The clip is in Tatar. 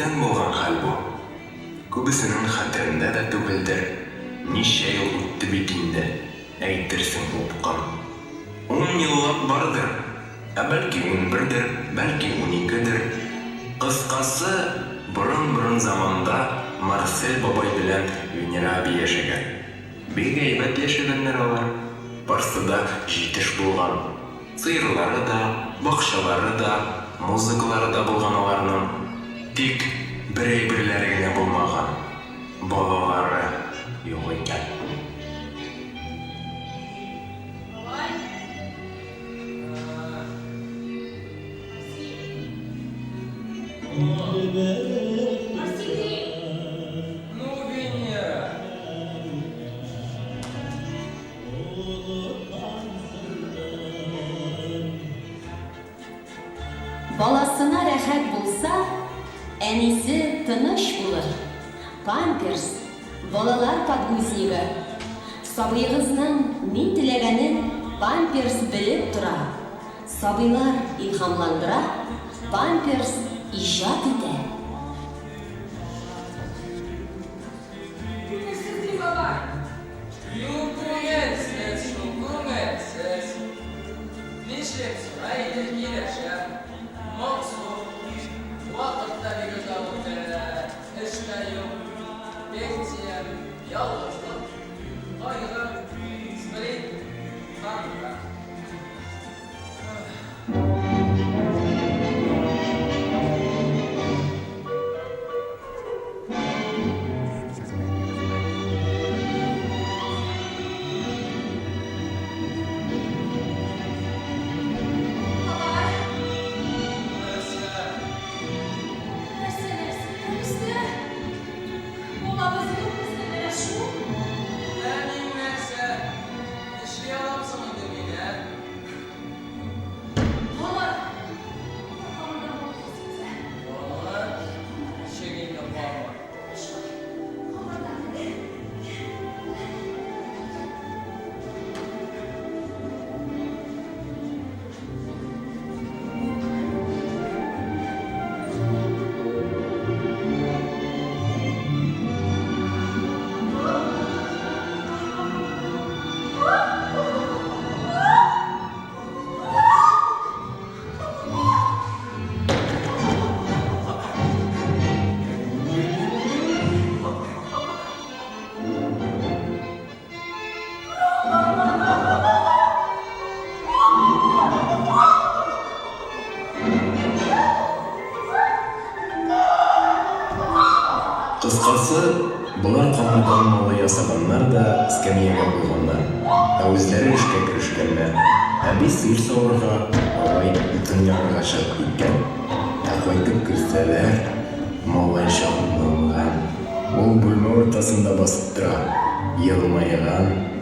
Күптән булган хәл бу. Күбесенең хәтерендә дә түгелдер. Ничә ел үтте бит инде, әйтерсең упкан. 10 еллап бардыр, бәлки 11-дер, бәлки 12-дер. Кыскасы, борын заманда Марсель бабай белән Венера аби яшәгән. Бик әйбәт яшәгәннәр алар. Барсы да җитеш булган. Сыерлары да, бакчалары да, музыкалары да булган аларның. Тик бер әйберләре генә булмаган. Балалары юк икән. Баласына рәхәт булса, әнисе тыныш булыр. Памперс, балалар подгузнигы. Сабыйгызның ни теләгәнен Памперс белеп тора. Сабыйлар илһамландыра, Памперс иҗат итә. Кыскасы, булар калмаган малы ясаганнар да скамьяга куйганнар. Үзләре эшкә керешкәннәр. Әби сыер савырга, алай утын ярырга чыгып киткән. Кайтып керсәләр, малай чагылган. Ул бүлмә уртасында басып тора, елмайган.